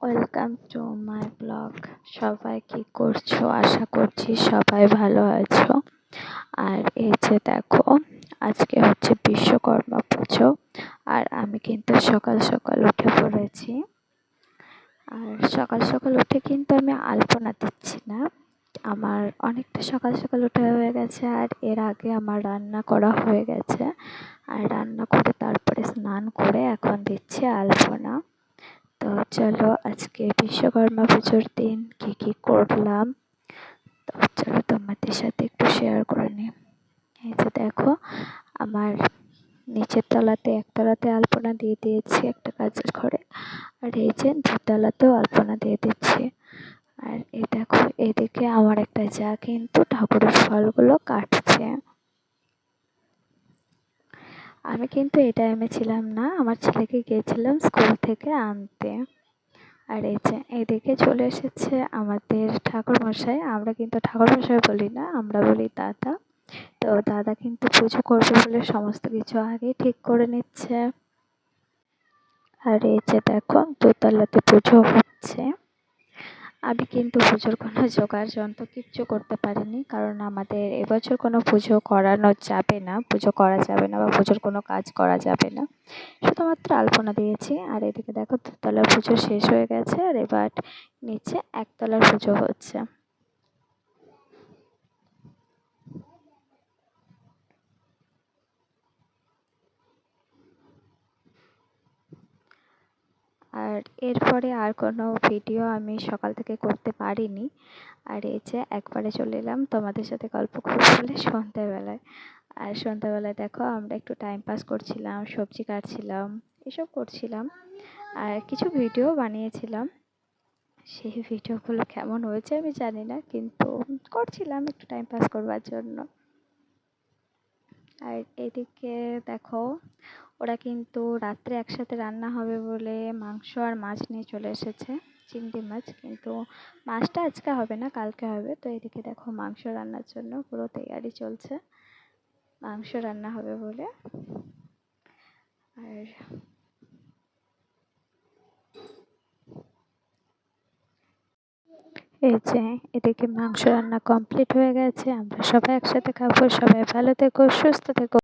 Welcome to my blog. সবাই কি করছো? আশা করছি সবাই ভালো আছো। আর এই যে দেখো, আজকে হচ্ছে বিশ্বকর্মা পুজো। আর আমি কিন্তু সকাল সকাল উঠে পড়েছি। আর সকাল সকাল উঠে কিন্তু আমি আলপনা দিচ্ছি না, আমার অনেকটা সকাল সকাল উঠে হয়ে গেছে। আর এর আগে আমার রান্না করা হয়ে গেছে। আর রান্না করে তারপরে স্নান করে এখন দিচ্ছি আলপনা। তো চলো, আজকে বিশ্বকর্মা পুজোর দিন কি কি করলাম, তো চলো তোমাদের সাথে একটু শেয়ার করে নিই। এই যে দেখো, আমার নিচের তলাতে একতলাতে আলপনা দিয়ে দিয়েছি একটা কাজের ঘরে, আর এই যে দুতলাতেও আলপনা দিয়ে দিচ্ছি। আর এই দেখো, এদিকে আমার একটা যা কিন্তু ঠাকুরের ফলগুলো কাটছে। আমি কিন্তু এই টাইমে ছিলাম না, আমার ছেলেকে গিয়েছিলাম স্কুল থেকে আনতে। আর এই যে এদিকে চলে এসেছে আমাদের ঠাকুরমশাই। আমরা কিন্তু ঠাকুরমশাই বলি না, আমরা বলি দাদা। তো দাদা কিন্তু পুজো করবে বলে সমস্ত কিছু আগেই ঠিক করে নিচ্ছে। আর এই যে দেখো, দোতলাতে পুজো হচ্ছে। আমি কিন্তু পুজোর কোনো জোগাড় যন্ত্র কিচ্ছু করতে পারিনি, কারণ আমাদের এবছর কোনো পুজো করানো যাবে না, পুজো করা যাবে না বা পুজোর কোনো কাজ করা যাবে না। শুধুমাত্র আলপনা দিয়েছি। আর এদিকে দেখো, দোতলার পুজো শেষ হয়ে গেছে, আর এবার নিচে একতলার পুজো হচ্ছে। আর এরপরে আর কোনো ভিডিও আমি সকাল থেকে করতে পারিনি। আর এই যে একবারে চলে এলাম তোমাদের সাথে গল্প করবো বলে সন্ধ্যাবেলায়। আর সন্ধ্যাবেলায় দেখো, আমরা একটু টাইম পাস করছিলাম, সবজি কাটছিলাম, এসব করছিলাম। আর কিছু ভিডিও বানিয়েছিলাম, সেই ভিডিওগুলো কেমন হয়েছে আমি জানি না, কিন্তু করছিলাম একটু টাইম পাস করবার জন্য। আর এদিকে দেখো, ওরা কিন্তু রাত্রে একসাথে রান্না হবে বলে মাংস আর মাছ নিয়ে চলে এসেছে, চিংড়ি মাছ। কিন্তু মাছটা আজকে হবে না, কালকে হবে। তো এদিকে দেখো, মাংস রান্নার জন্য পুরো তৈয়ারি চলছে, মাংস রান্না হবে বলে। আর এই যে এদিকে মাংস রান্না কমপ্লিট হয়ে গেছে, আমরা সবাই একসাথে খাবো। সবাই ভালো থেকো, সুস্থ থেকো।